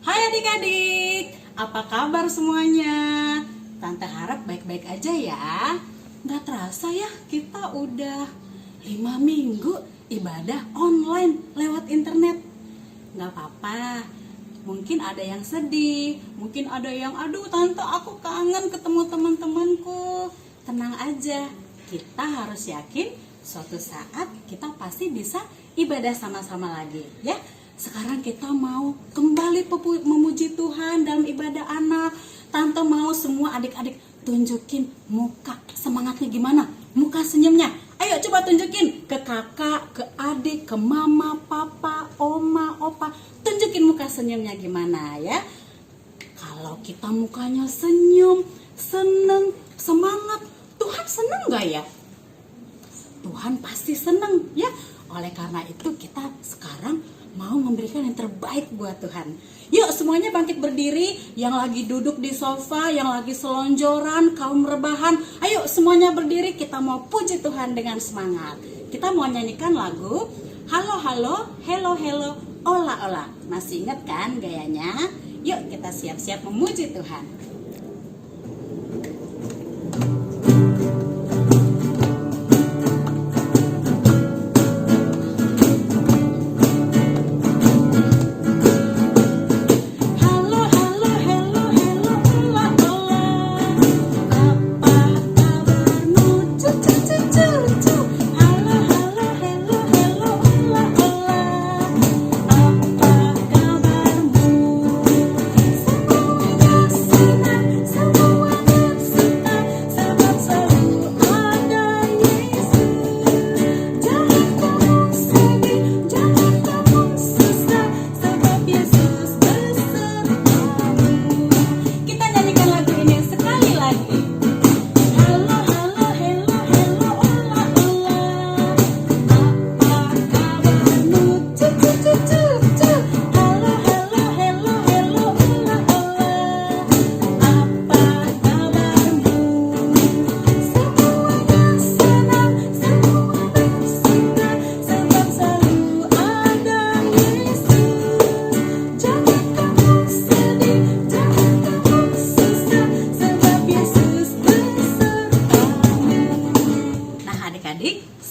Hai adik-adik, apa kabar semuanya? Tante harap baik-baik aja ya. Gak terasa ya kita udah 5 minggu ibadah online lewat internet. Gak apa-apa, mungkin ada yang sedih, mungkin ada yang aduh tante aku kangen ketemu teman-temanku. Tenang aja, kita harus yakin suatu saat kita pasti bisa ibadah sama-sama lagi ya. Sekarang kita mau kembali memuji Tuhan dalam ibadah anak. Tante mau semua adik-adik tunjukin muka semangatnya gimana, muka senyumnya. Ayo coba tunjukin ke kakak, ke adik, ke mama, papa, oma, opa. Tunjukin muka senyumnya gimana ya. Kalau kita mukanya senyum, seneng, semangat, Tuhan seneng gak ya? Tuhan pasti seneng ya. Oleh karena itu kita sekarang mau memberikan yang terbaik buat Tuhan. Yuk semuanya bangkit berdiri. Yang lagi duduk di sofa, yang lagi selonjoran, kaum rebahan, ayo semuanya berdiri. Kita mau puji Tuhan dengan semangat. Kita mau nyanyikan lagu Halo halo, hello hello, ola ola. Masih ingat kan gayanya? Yuk kita siap-siap memuji Tuhan.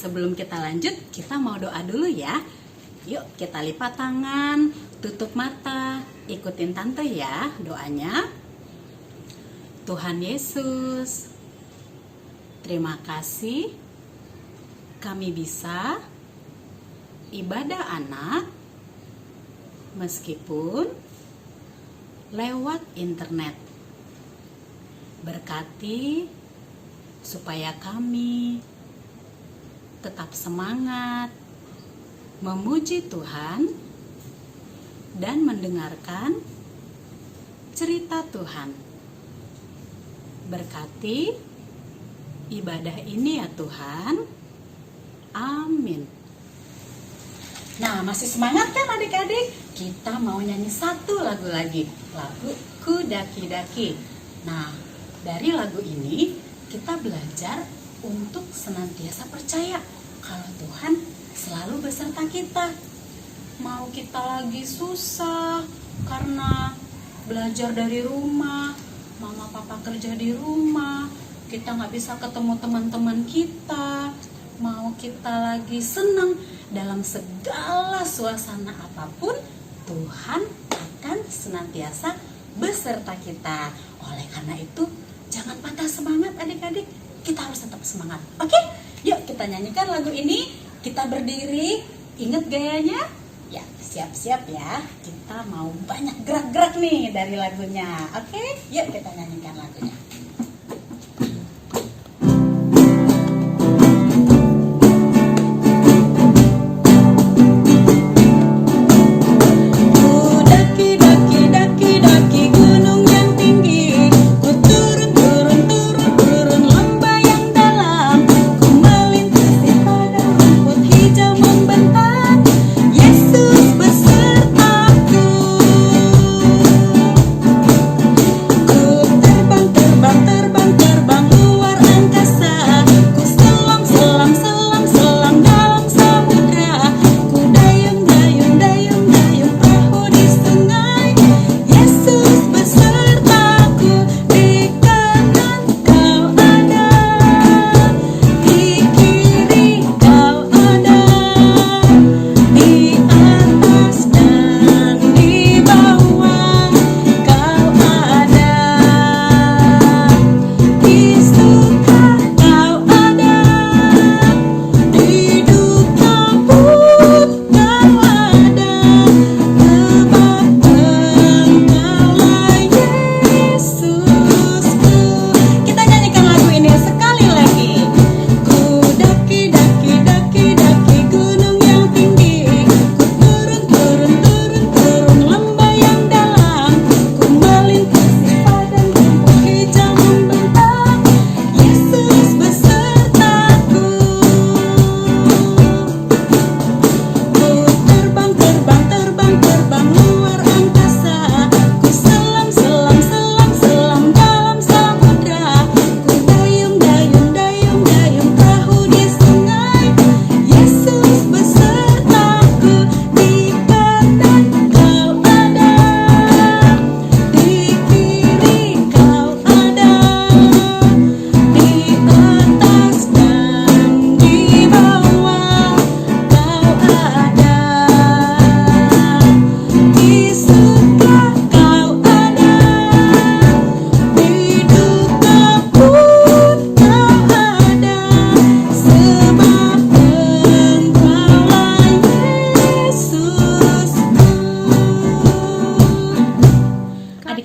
Sebelum kita lanjut, kita mau doa dulu ya. Yuk kita lipat tangan, tutup mata, ikutin tante ya doanya. Tuhan Yesus, terima kasih kami bisa ibadah anak meskipun lewat internet. Berkati supaya kami tetap semangat memuji Tuhan dan mendengarkan cerita Tuhan. Berkati ibadah ini ya Tuhan. Amin. Nah, masih semangat kan adik-adik? Kita mau nyanyi satu lagu lagi, lagu Ku Daki Daki. Nah, dari lagu ini kita belajar untuk senantiasa percaya kalau Tuhan selalu beserta kita. Mau kita lagi susah karena belajar dari rumah, mama papa kerja di rumah, kita nggak bisa ketemu teman-teman kita, mau kita lagi senang, dalam segala suasana apapun Tuhan akan senantiasa beserta kita. Oleh karena itu jangan patah semangat adik-adik, kita harus tetap semangat. Oke? Yuk kita nyanyikan lagu ini. Kita berdiri. Ingat gayanya? Ya, siap-siap ya. Kita mau banyak gerak-gerak nih dari lagunya. Oke? Yuk kita nyanyikan lagunya. Terbang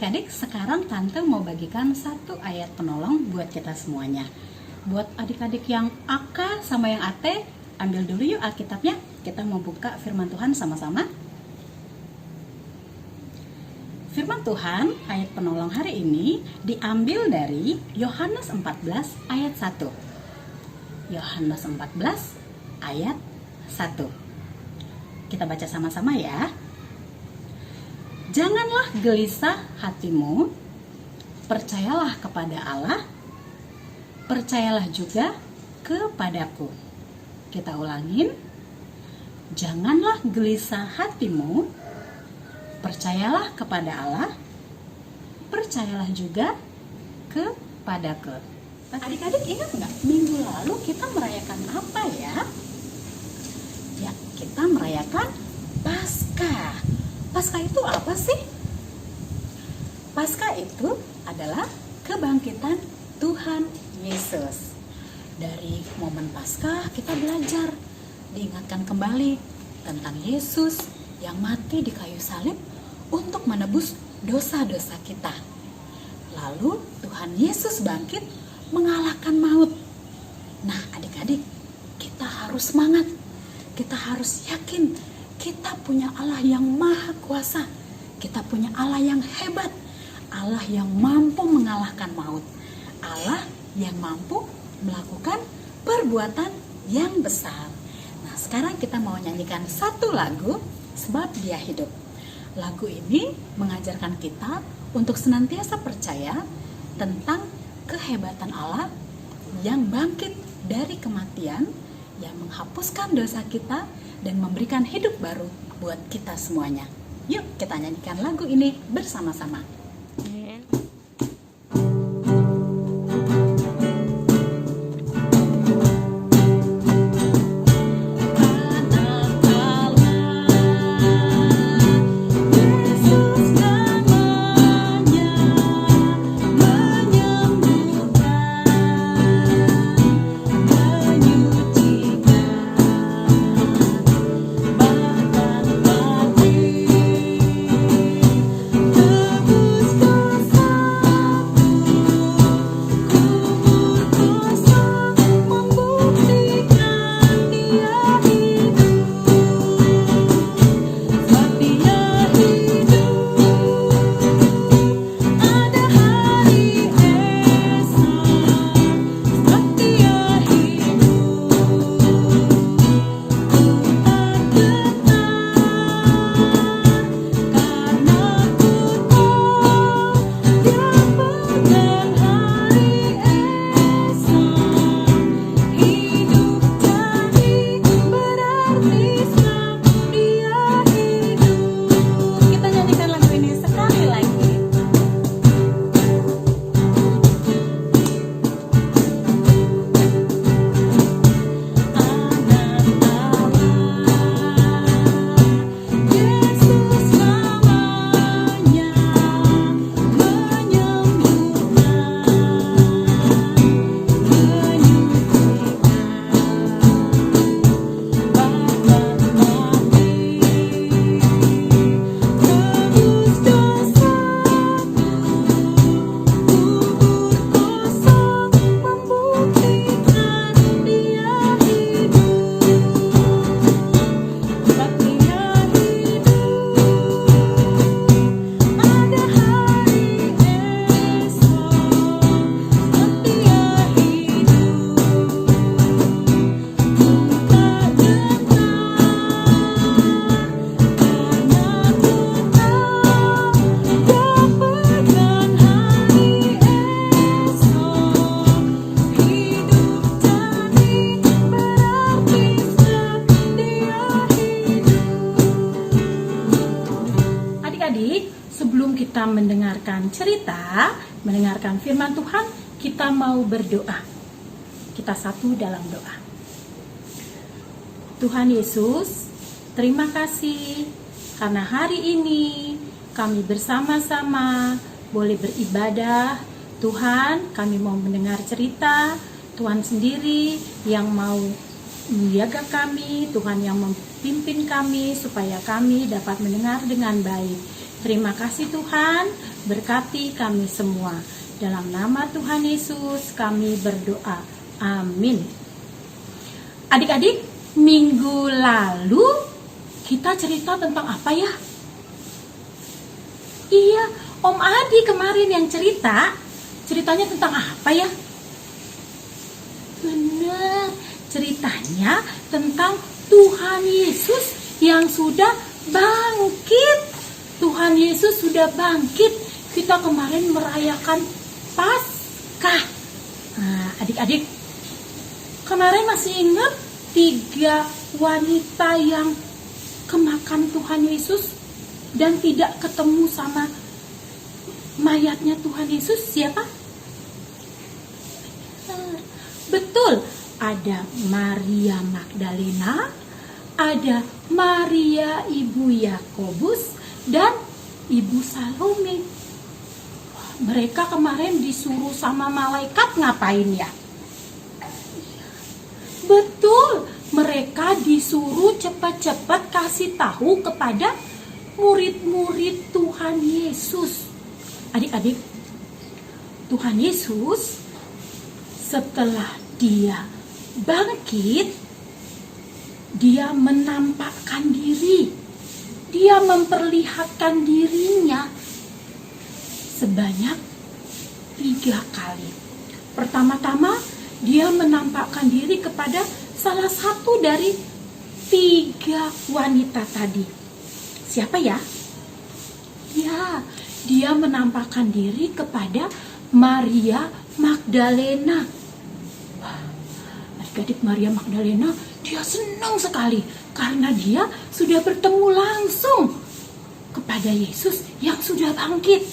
Adik-adik, sekarang Tante mau bagikan satu ayat penolong buat kita semuanya. Buat adik-adik yang AK sama yang AT, ambil dulu yuk Alkitabnya. Kita mau buka firman Tuhan sama-sama. Firman Tuhan, ayat penolong hari ini diambil dari Yohanes 14 ayat 1. Yohanes 14 ayat 1. Kita baca sama-sama ya. Janganlah gelisah hatimu, percayalah kepada Allah, percayalah juga kepadaku. Kita ulangin. Janganlah gelisah hatimu, percayalah kepada Allah, percayalah juga kepadaku. Adik-adik ingat nggak? Minggu lalu kita merayakan apa ya? Ya, kita merayakan Paskah. Paskah itu apa sih? Paskah itu adalah kebangkitan Tuhan Yesus. Dari momen Paskah kita belajar, diingatkan kembali tentang Yesus yang mati di kayu salib untuk menebus dosa-dosa kita. Lalu Tuhan Yesus bangkit mengalahkan maut. Nah, adik-adik, kita harus semangat. Kita harus yakin kita punya Allah yang maha kuasa. Kita punya Allah yang hebat. Allah yang mampu mengalahkan maut. Allah yang mampu melakukan perbuatan yang besar. Nah, sekarang kita mau nyanyikan satu lagu, Sebab Dia Hidup. Lagu ini mengajarkan kita untuk senantiasa percaya tentang kehebatan Allah yang bangkit dari kematian, yang menghapuskan dosa kita dan memberikan hidup baru buat kita semuanya. Yuk kita nyanyikan lagu ini bersama-sama. Sebelum kita mendengarkan cerita, mendengarkan firman Tuhan, kita mau berdoa. Kita satu dalam doa. Tuhan Yesus, terima kasih karena hari ini kami bersama-sama boleh beribadah. Tuhan, kami mau mendengar cerita Tuhan sendiri yang mau menjaga kami, Tuhan yang memimpin kami supaya kami dapat mendengar dengan baik. Terima kasih Tuhan, berkati kami semua. Dalam nama Tuhan Yesus kami berdoa. Amin. Adik-adik, minggu lalu kita cerita tentang apa ya? Iya, Om Adi kemarin yang ceritanya tentang apa ya? Benar, ceritanya tentang Tuhan Yesus yang sudah bangkit. Tuhan Yesus sudah bangkit. Kita kemarin merayakan Paskah. Nah, adik-adik, kemarin masih ingat 3 wanita yang kemakan Tuhan Yesus dan tidak ketemu sama mayatnya Tuhan Yesus? Siapa? Betul, ada Maria Magdalena, ada Maria ibu Yakobus, dan ibu Salome. Mereka kemarin disuruh sama malaikat ngapain ya? Betul, mereka disuruh cepat-cepat kasih tahu kepada murid-murid Tuhan Yesus. Adik-adik, Tuhan Yesus setelah dia bangkit, dia menampakkan diri. Dia memperlihatkan dirinya sebanyak 3 kali. Pertama-tama, dia menampakkan diri kepada salah satu dari 3 wanita tadi. Siapa ya? Ya, dia menampakkan diri kepada Maria Magdalena. Wah, adik-adik, Maria Magdalena, dia senang sekali karena dia sudah bertemu langsung kepada Yesus yang sudah bangkit.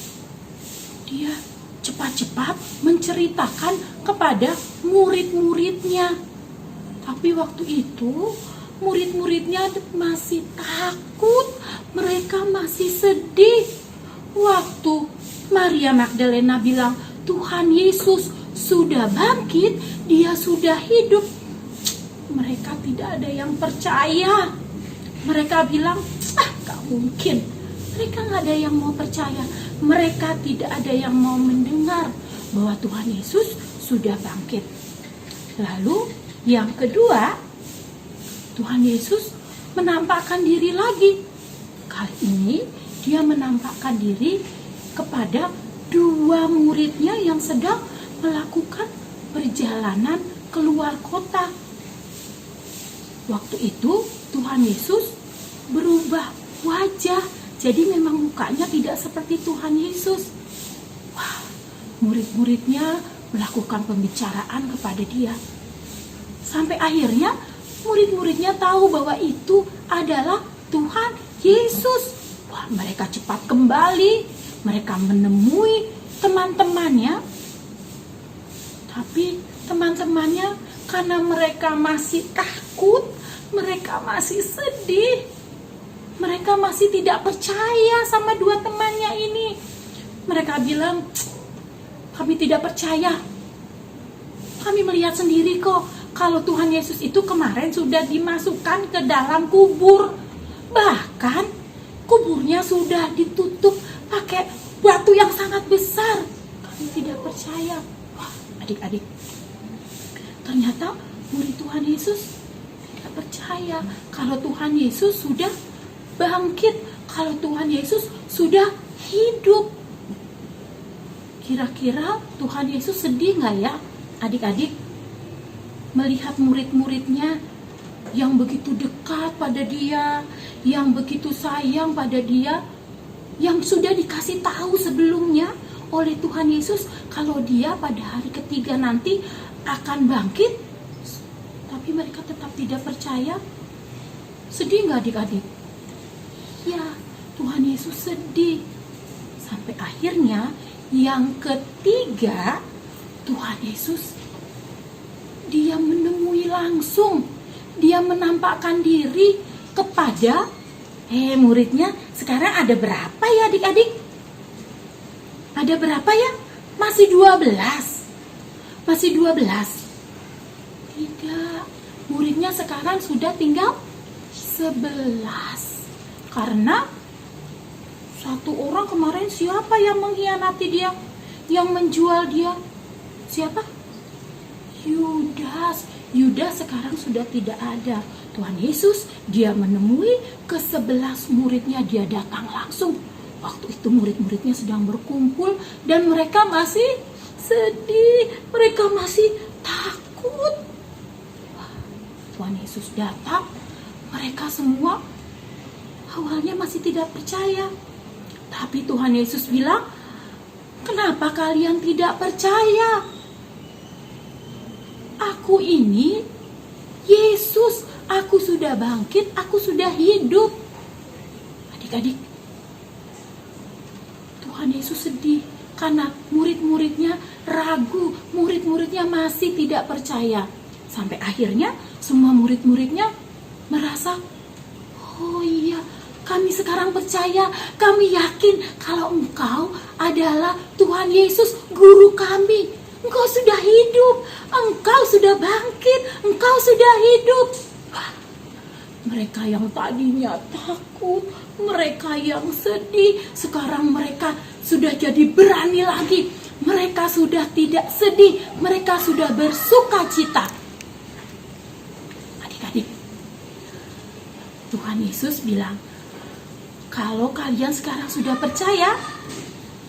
Dia cepat-cepat menceritakan kepada murid-muridnya. Tapi waktu itu murid-muridnya masih takut, mereka masih sedih. Waktu Maria Magdalena bilang Tuhan Yesus sudah bangkit, dia sudah hidup, mereka tidak ada yang percaya. Mereka bilang, gak mungkin. Mereka gak ada yang mau percaya. Mereka tidak ada yang mau mendengar bahwa Tuhan Yesus sudah bangkit. Lalu yang kedua, Tuhan Yesus menampakkan diri lagi. Kali ini dia menampakkan diri kepada 2 muridnya yang sedang melakukan perjalanan keluar kota. Waktu itu Tuhan Yesus berubah wajah. Jadi memang mukanya tidak seperti Tuhan Yesus. Wah, murid-muridnya melakukan pembicaraan kepada dia. Sampai akhirnya murid-muridnya tahu bahwa itu adalah Tuhan Yesus. Wah, mereka cepat kembali. Mereka menemui teman-temannya. Tapi teman-temannya karena mereka masih takut, mereka masih sedih, mereka masih tidak percaya sama 2 temannya ini. Mereka bilang, kami tidak percaya. Kami melihat sendiri kok kalau Tuhan Yesus itu kemarin sudah dimasukkan ke dalam kubur. Bahkan kuburnya sudah ditutup pakai batu yang sangat besar. Kami tidak percaya. Wah, adik-adik, ternyata murid Tuhan Yesus tidak percaya kalau Tuhan Yesus sudah bangkit, kalau Tuhan Yesus sudah hidup. Kira-kira Tuhan Yesus sedih gak ya adik-adik melihat murid-muridnya yang begitu dekat pada dia, yang begitu sayang pada dia, yang sudah dikasih tahu sebelumnya oleh Tuhan Yesus kalau dia pada hari ketiga nanti akan bangkit, tapi mereka tetap tidak percaya. Sedih gak adik-adik? Ya, Tuhan Yesus sedih. Sampai akhirnya yang ketiga, Tuhan Yesus dia menemui langsung, dia menampakkan diri kepada muridnya. Sekarang ada berapa ya adik-adik? Ada berapa ya? Masih 12. Masih 12. Tidak, muridnya sekarang sudah tinggal 11. Karena Satu orang kemarin siapa yang mengkhianati dia? Yang menjual dia? Siapa? Yudas. Yudas sekarang sudah tidak ada. Tuhan Yesus, dia menemui ke-11 muridnya, dia datang langsung. Waktu itu murid-muridnya sedang berkumpul dan mereka masih sedih, mereka masih takut. Tuhan Yesus datang, mereka semua awalnya masih tidak percaya. Tapi Tuhan Yesus bilang, kenapa kalian tidak percaya? Aku ini Yesus, aku sudah bangkit, aku sudah hidup. Adik-adik, Tuhan Yesus sedih karena murid-muridnya ragu, murid-muridnya masih tidak percaya. Sampai akhirnya semua murid-muridnya merasa, oh iya, kami sekarang percaya, kami yakin kalau Engkau adalah Tuhan Yesus, Guru kami. Engkau sudah hidup, Engkau sudah bangkit, Engkau sudah hidup. Wah, mereka yang tadinya takut, mereka yang sedih, sekarang mereka sudah jadi berani lagi. Mereka sudah tidak sedih, mereka sudah bersuka cita. Adik-adik, Tuhan Yesus bilang, kalau kalian sekarang sudah percaya,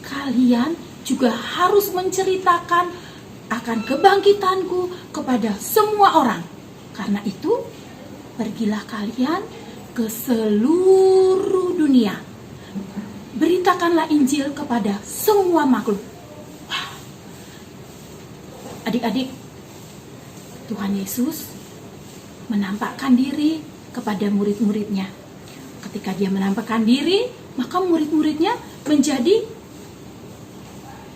kalian juga harus menceritakan akan kebangkitanku kepada semua orang. Karena itu, pergilah kalian ke seluruh dunia. Beritakanlah Injil kepada semua makhluk. Wah. Adik-adik, Tuhan Yesus menampakkan diri kepada murid-muridnya. Ketika dia menampakkan diri, maka murid-muridnya menjadi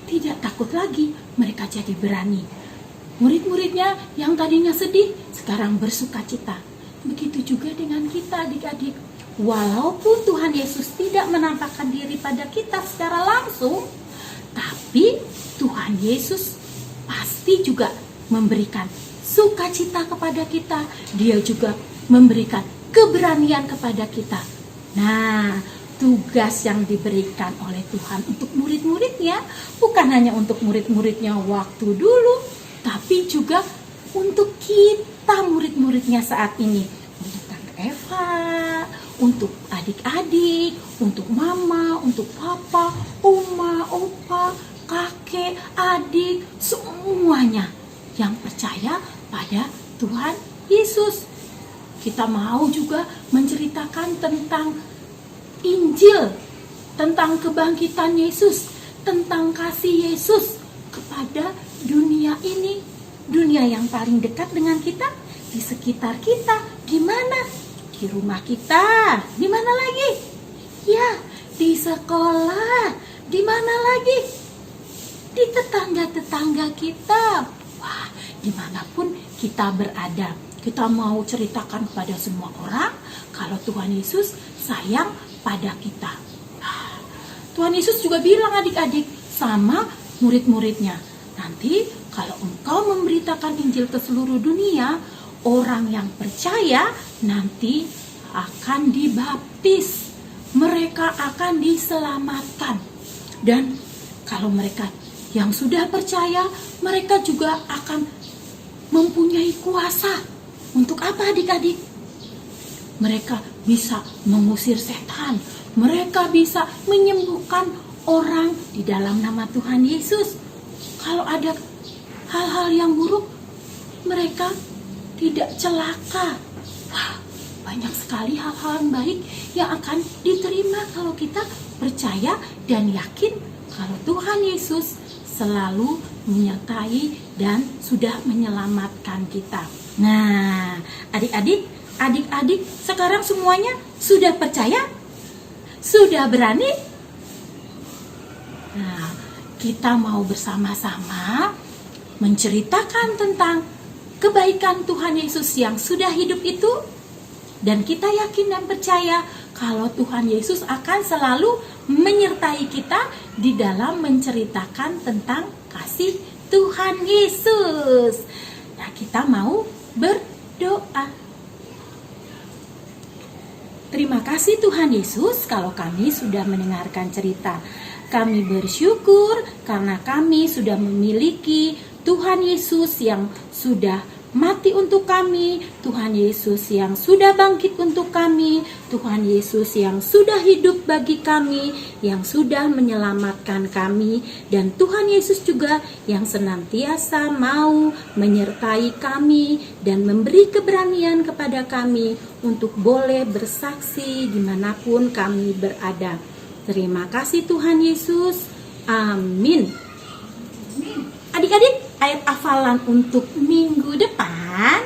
tidak takut lagi. Mereka jadi berani. Murid-muridnya yang tadinya sedih, sekarang bersuka cita. Begitu juga dengan kita, adik-adik. Walaupun Tuhan Yesus tidak menampakkan diri pada kita secara langsung, tapi Tuhan Yesus pasti juga memberikan sukacita kepada kita. Dia juga memberikan keberanian kepada kita. Nah, tugas yang diberikan oleh Tuhan untuk murid-muridnya bukan hanya untuk murid-muridnya waktu dulu, tapi juga untuk kita murid-muridnya saat ini. Untuk Tante Eva, untuk adik-adik, untuk mama, untuk papa, oma, opa, kakek, adik, semuanya yang percaya pada Tuhan Yesus. Kita mau juga menceritakan tentang Injil, tentang kebangkitan Yesus, tentang kasih Yesus kepada dunia ini. Dunia yang paling dekat dengan kita, di sekitar kita, di mana? Di rumah kita, di mana lagi? Ya, di sekolah, di mana lagi? Di tetangga-tetangga kita. Wah, dimanapun kita berada, kita mau ceritakan kepada semua orang kalau Tuhan Yesus sayang pada kita. Tuhan Yesus juga bilang adik-adik sama murid-muridnya, nanti kalau engkau memberitakan Injil ke seluruh dunia, orang yang percaya nanti akan dibaptis, mereka akan diselamatkan. Dan kalau mereka yang sudah percaya, mereka juga akan mempunyai kuasa. Untuk apa adik-adik? Mereka bisa mengusir setan, mereka bisa menyembuhkan orang di dalam nama Tuhan Yesus. Kalau ada hal-hal yang buruk, mereka tidak celaka. Wah, banyak sekali hal-hal yang baik yang akan diterima kalau kita percaya dan yakin kalau Tuhan Yesus selalu menyertai dan sudah menyelamatkan kita. Nah, adik-adik sekarang semuanya sudah percaya? Sudah berani? Nah, kita mau bersama-sama menceritakan tentang kebaikan Tuhan Yesus yang sudah hidup itu. Dan kita yakin dan percaya kalau Tuhan Yesus akan selalu menyertai kita di dalam menceritakan tentang kasih Tuhan Yesus. Nah, kita mau berdoa. Terima kasih Tuhan Yesus kalau kami sudah mendengarkan cerita. Kami bersyukur karena kami sudah memiliki Tuhan Yesus yang sudah mati untuk kami, Tuhan Yesus yang sudah bangkit untuk kami, Tuhan Yesus yang sudah hidup bagi kami, yang sudah menyelamatkan kami, dan Tuhan Yesus juga yang senantiasa mau menyertai kami dan memberi keberanian kepada kami untuk boleh bersaksi dimanapun kami berada. Terima kasih Tuhan Yesus. Amin. Adik-adik, ayat hafalan untuk minggu depan,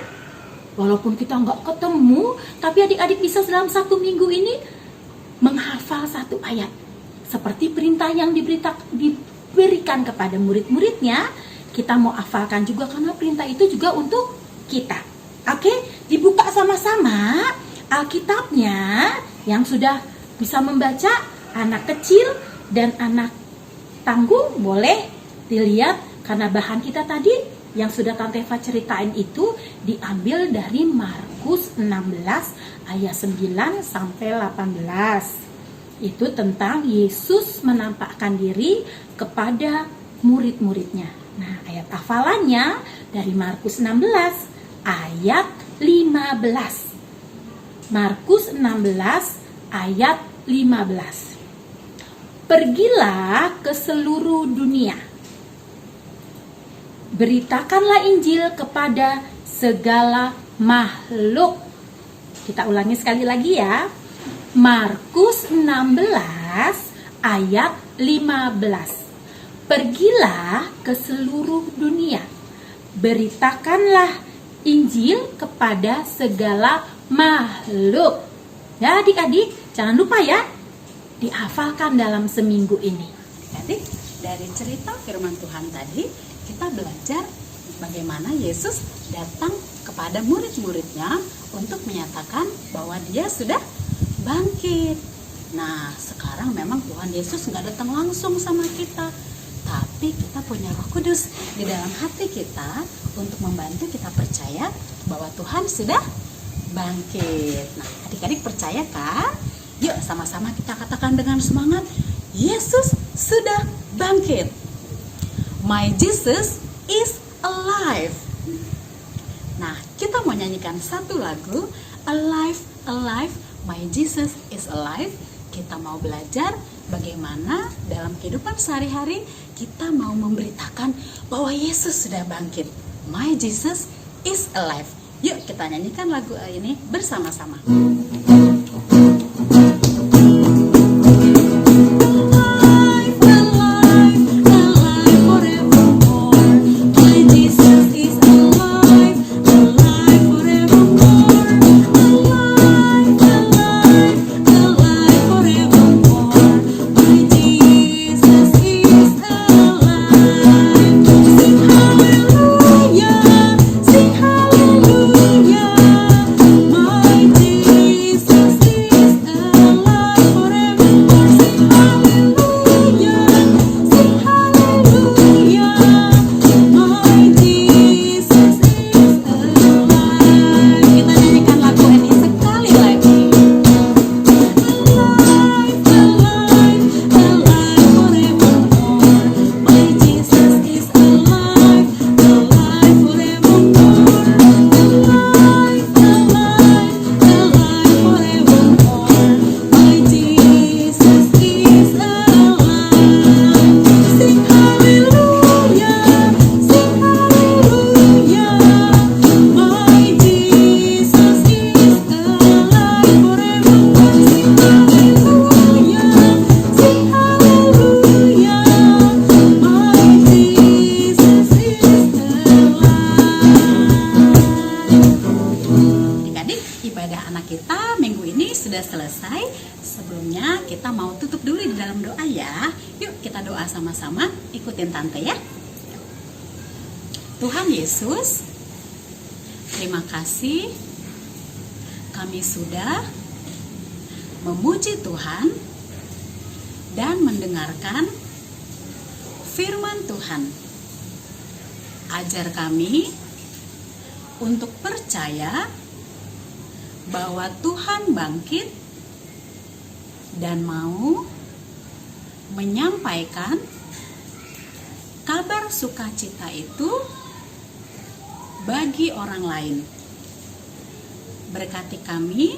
walaupun kita nggak ketemu, tapi adik-adik bisa dalam satu minggu ini menghafal satu ayat. Seperti perintah yang diberikan kepada murid-muridnya, kita mau hafalkan juga karena perintah itu juga untuk kita. Oke, dibuka sama-sama Alkitabnya. Yang sudah bisa membaca, anak kecil dan anak tanggung boleh dilihat. Karena bahan kita tadi yang sudah Tante Eva ceritain itu diambil dari Markus 16 ayat 9 sampai 18. Itu tentang Yesus menampakkan diri kepada murid-muridnya. Nah, ayat hafalannya dari Markus 16 ayat 15. Markus 16 ayat 15. Pergilah ke seluruh dunia. Beritakanlah Injil kepada segala makhluk. Kita ulangi sekali lagi ya. Markus 16 ayat 15. Pergilah ke seluruh dunia. Beritakanlah Injil kepada segala makhluk. Ya adik-adik, jangan lupa ya, dihafalkan dalam seminggu ini. Adik, dari cerita firman Tuhan tadi, kita belajar bagaimana Yesus datang kepada murid-muridnya untuk menyatakan bahwa dia sudah bangkit. Nah, sekarang memang Tuhan Yesus nggak datang langsung sama kita, tapi kita punya Roh Kudus di dalam hati kita untuk membantu kita percaya bahwa Tuhan sudah bangkit. Nah, adik-adik percaya kan? Yuk sama-sama kita katakan dengan semangat, Yesus sudah bangkit. My Jesus is alive. Nah, kita mau nyanyikan satu lagu, Alive, Alive, My Jesus is alive. Kita mau belajar bagaimana dalam kehidupan sehari-hari kita mau memberitakan bahwa Yesus sudah bangkit. My Jesus is alive. Yuk kita nyanyikan lagu ini bersama-sama. selesai, sebelumnya kita mau tutup dulu di dalam doa ya. Yuk kita doa sama-sama, ikutin Tante ya. Tuhan Yesus, terima kasih kami sudah memuji Tuhan dan mendengarkan firman Tuhan. Ajar kami untuk percaya bahwa Tuhan bangkit dan mau menyampaikan kabar sukacita itu bagi orang lain. Berkati kami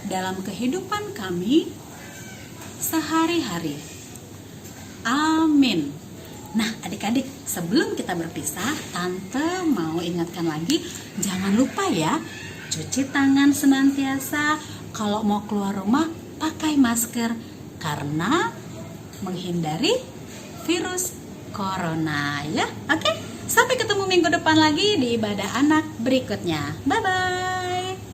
dalam kehidupan kami sehari-hari. Amin. Nah, adik-adik, sebelum kita berpisah, Tante mau ingatkan lagi, jangan lupa ya, cuci tangan senantiasa. Kalau mau keluar rumah, pakai masker karena menghindari virus corona ya. Oke, sampai ketemu minggu depan lagi di ibadah anak berikutnya. Bye-bye.